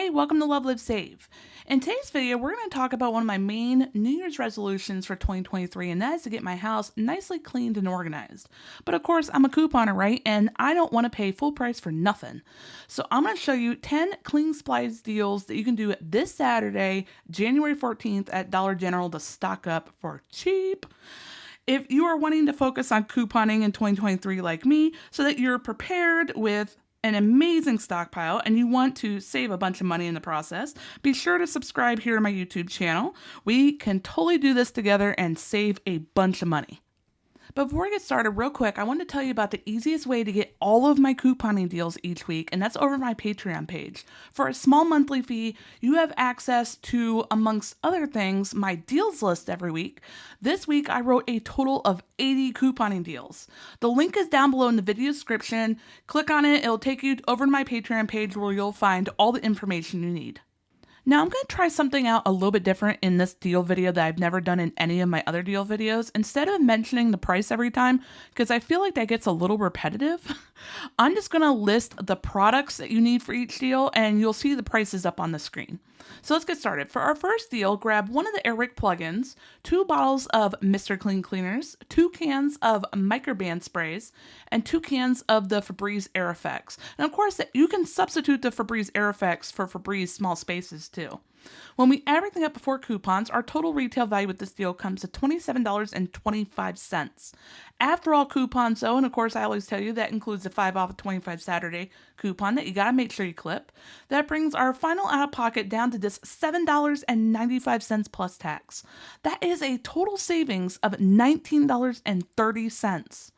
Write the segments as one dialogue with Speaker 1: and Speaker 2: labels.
Speaker 1: Hey, welcome to LoveLiveSave. In today's video, we're going to talk about one of my main New Year's resolutions for 2023, and that is to get my house nicely cleaned and organized. But of course, I'm a couponer, right? And I don't want to pay full price for nothing. So I'm going to show you 10 clean supplies deals that you can do this Saturday, January 14th at Dollar General to stock up for cheap. If you are wanting to focus on couponing in 2023 like me, so that you're prepared with an amazing stockpile and you want to save a bunch of money in the process, be sure to subscribe here to my YouTube channel. We can totally do this together and save a bunch of money. But before we get started, real quick, I want to tell you about the easiest way to get all of my couponing deals each week, and that's over my Patreon page. For a small monthly fee, you have access to, amongst other things, my deals list every week. This week, I wrote a total of 80 couponing deals. The link is down below in the video description. Click on it. It'll take you over to my Patreon page where you'll find all the information you need. Now I'm going to try something out a little bit different in this deal video that I've never done in any of my other deal videos. Instead of mentioning the price every time, because I feel like that gets a little repetitive, I'm just going to list the products that you need for each deal and you'll see the prices up on the screen. So let's get started. For our first deal, grab one of the Airwick plugins, 2 bottles of Mr. Clean Cleaners, 2 cans of microban sprays, and 2 cans of the Febreze Air Effects. And of course, you can substitute the Febreze Air Effects for Febreze Small Spaces too. When we add everything up before coupons, our total retail value with this deal comes to $27.25. After all coupons though, and of course I always tell you that includes the 5 off of 25 Saturday coupon that you gotta make sure you clip, that brings our final out of pocket down to just $7.95 plus tax. That is a total savings of $19.30.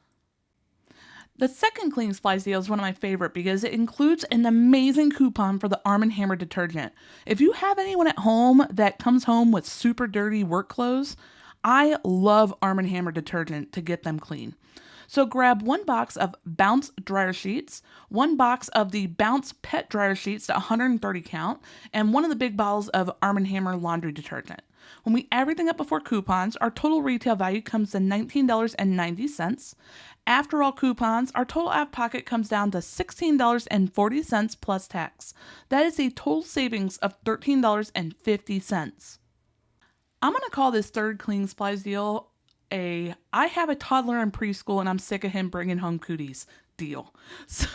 Speaker 1: The second clean supplies deal is one of my favorite because it includes an amazing coupon for the Arm & Hammer detergent. If you have anyone at home that comes home with super dirty work clothes, I love Arm & Hammer detergent to get them clean. So grab 1 box of Bounce dryer sheets, 1 box of the Bounce pet dryer sheets to 130 count, and 1 of the big bottles of Arm & Hammer laundry detergent. When we add everything up before coupons, our total retail value comes to $19.90. After all coupons, our total out of pocket comes down to $16.40 plus tax. That is a total savings of $13.50. I'm going to call this third clean supplies deal I have a toddler in preschool and I'm sick of him bringing home cooties deal. So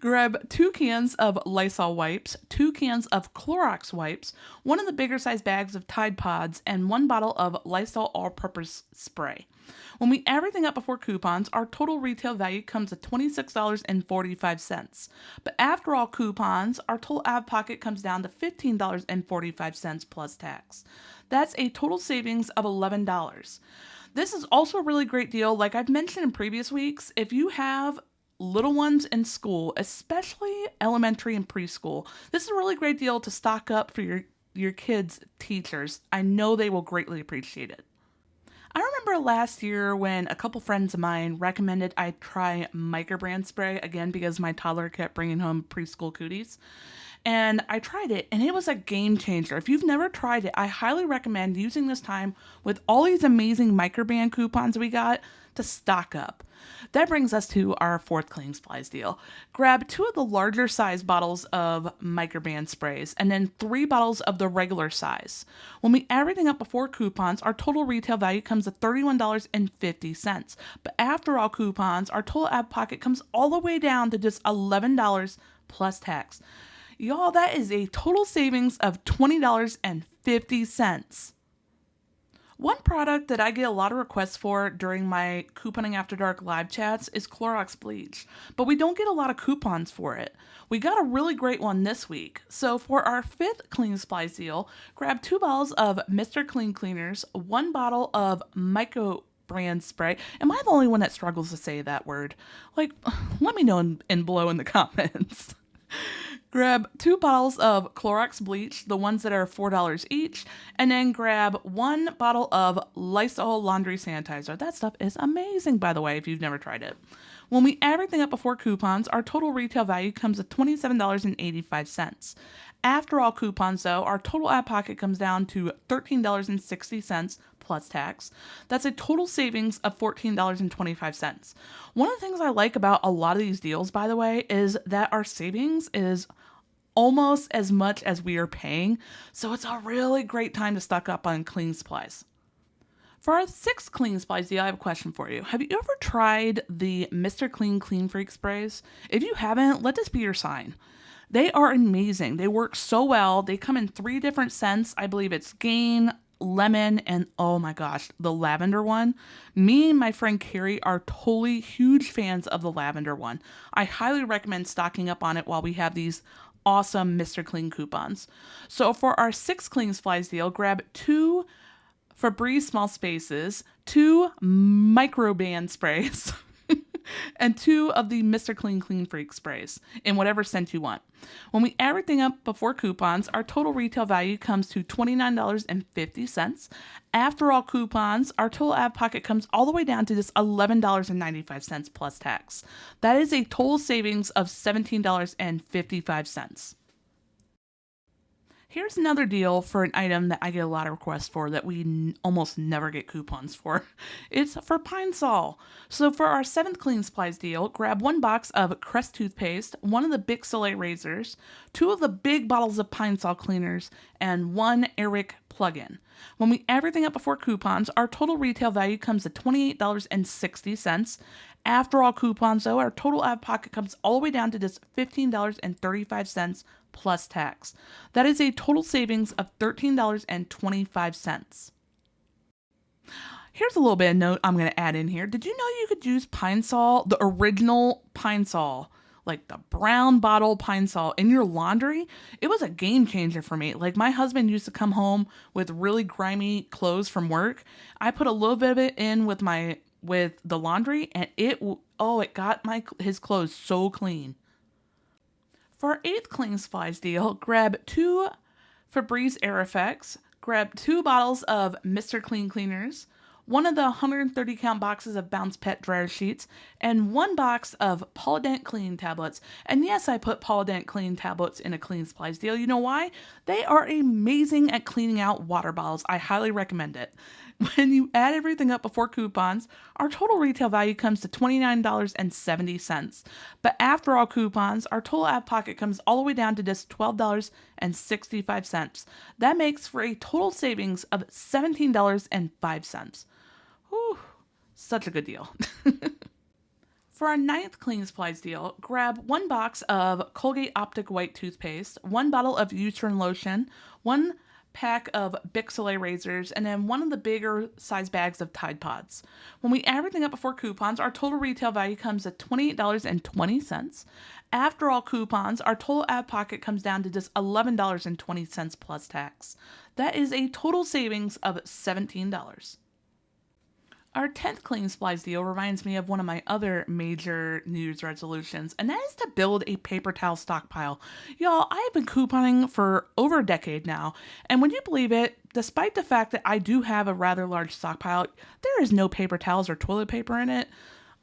Speaker 1: grab 2 cans of Lysol wipes, 2 cans of Clorox wipes, 1 of the bigger size bags of Tide Pods, and 1 bottle of Lysol all-purpose spray. When we add everything up before coupons, our total retail value comes to $26.45. But after all coupons, our total out of pocket comes down to $15.45 plus tax. That's a total savings of $11. This is also a really great deal. Like I've mentioned in previous weeks, if you have little ones in school, especially elementary and preschool, this is a really great deal to stock up for your kids' teachers. I know they will greatly appreciate it. I remember last year when a couple friends of mine recommended I try microbrand spray, again because my toddler kept bringing home preschool cooties. And I tried it and it was a game changer. If you've never tried it, I highly recommend using this time with all these amazing microbrand coupons we got to stock up. That brings us to our fourth clean supplies deal. Grab 2 of the larger size bottles of microbrand sprays and then 3 bottles of the regular size. When we add everything up before coupons, our total retail value comes to $31.50. But after all coupons, our total out of pocket comes all the way down to just $11 plus tax. Y'all, that is a total savings of $20.50. One product that I get a lot of requests for during my Couponing After Dark live chats is Clorox bleach, but we don't get a lot of coupons for it. We got a really great one this week. So for our 5th clean supplies deal, grab 2 bottles of Mr. Clean Cleaners, 1 bottle of microbrand spray. Am I the only one that struggles to say that word? Like, let me know in below in the comments. Grab 2 bottles of Clorox bleach, the ones that are $4 each, and then grab 1 bottle of Lysol laundry sanitizer. That stuff is amazing, by the way, if you've never tried it. When we add everything up before coupons, our total retail value comes to $27.85. After all coupons, though, our total out of pocket comes down to $13.60 plus tax. That's a total savings of $14.25. One of the things I like about a lot of these deals, by the way, is that our savings is almost as much as we are paying. So it's a really great time to stock up on cleaning supplies. For our 6th cleaning supplies deal, I have a question for you. Have you ever tried the Mr. Clean Clean Freak sprays? If you haven't, let this be your sign. They are amazing. They work so well. They come in 3 different scents. I believe it's Gain, Lemon, and oh my gosh, the lavender one. Me and my friend Carrie are totally huge fans of the lavender one. I highly recommend stocking up on it while we have these awesome Mr. Clean coupons. So for our 6 cleaning supplies deal, grab 2 Febreze Small Spaces, 2 Microban sprays, and 2 of the Mr. Clean Clean Freak sprays in whatever scent you want. When we add everything up before coupons, our total retail value comes to $29.50. After all coupons, our total out of pocket comes all the way down to just $11.95 plus tax. That is a total savings of $17.55. Here's another deal for an item that I get a lot of requests for that we almost never get coupons for. It's for Pine Sol. So for our 7th cleaning supplies deal, grab 1 box of Crest toothpaste, 1 of the Bic Soleil razors, 2 of the big bottles of Pine Sol cleaners, and 1 Airwick plug-in. When we add everything up before coupons, our total retail value comes to $28.60. After all coupons, though, our total out of pocket comes all the way down to just $15.35 plus tax. That is a total savings of $13.25. Here's a little bit of note I'm going to add in here. Did you know you could use Pine Sol, the original Pine Sol, like the brown bottle Pine Sol, in your laundry? It was a game changer for me. Like, my husband used to come home with really grimy clothes from work. I put a little bit of it in with the laundry, and it got his clothes so clean. For our 8th cleaning supplies deal, grab 2 Febreze Air Effects, grab 2 bottles of Mr. Clean Cleaners, 1 of the 130 count boxes of Bounce Pet dryer sheets, and 1 box of Polident cleaning tablets. And yes, I put Polident cleaning tablets in a cleaning supplies deal. You know why? They are amazing at cleaning out water bottles. I highly recommend it. When you add everything up before coupons, our total retail value comes to $29.70. But after all coupons, our total out of pocket comes all the way down to just $12.65. That makes for a total savings of $17.05. Whew, such a good deal. For our 9th cleaning supplies deal, grab 1 box of Colgate Optic White toothpaste, 1 bottle of Eucerin lotion, 1 pack of Bic Soleil razors, and then 1 of the bigger size bags of Tide Pods. When we add everything up before coupons, our total retail value comes to $28.20. After all coupons, our total out of pocket comes down to just $11.20 plus tax. That is a total savings of $17. Our 10th cleaning supplies deal reminds me of one of my other major New Year's resolutions, and that is to build a paper towel stockpile. Y'all, I have been couponing for over a decade now, and would you believe it, despite the fact that I do have a rather large stockpile, there is no paper towels or toilet paper in it.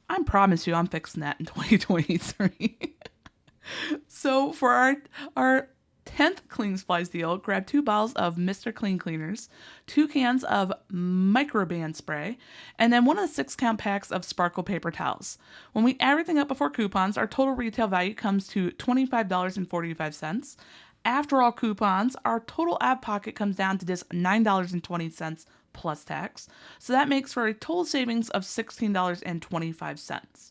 Speaker 1: I promise you I'm fixing that in 2023. So for our 10th cleaning supplies deal, grab 2 bottles of Mr. Clean Cleaners, 2 cans of Microban spray, and then 1 of the 6 count packs of Sparkle paper towels. When we add everything up before coupons, our total retail value comes to $25.45. After all coupons, our total out of pocket comes down to just $9.20 plus tax. So that makes for a total savings of $16.25.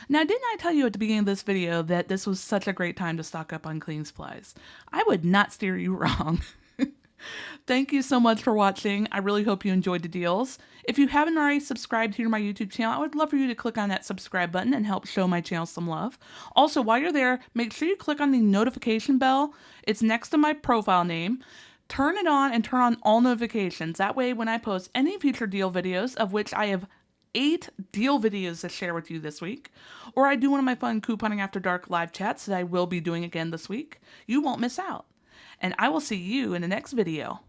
Speaker 1: Now, didn't I tell you at the beginning of this video that this was such a great time to stock up on cleaning supplies? I would not steer you wrong. Thank you so much for watching. I really hope you enjoyed the deals. If you haven't already subscribed here to my YouTube channel, I would love for you to click on that subscribe button and help show my channel some love. Also, while you're there, make sure you click on the notification bell. It's next to my profile name. Turn it on and turn on all notifications. That way, when I post any future deal videos, of which I have 8 deal videos to share with you this week, or I do one of my fun couponing after dark live chats that I will be doing again this week, you won't miss out. And I will see you in the next video.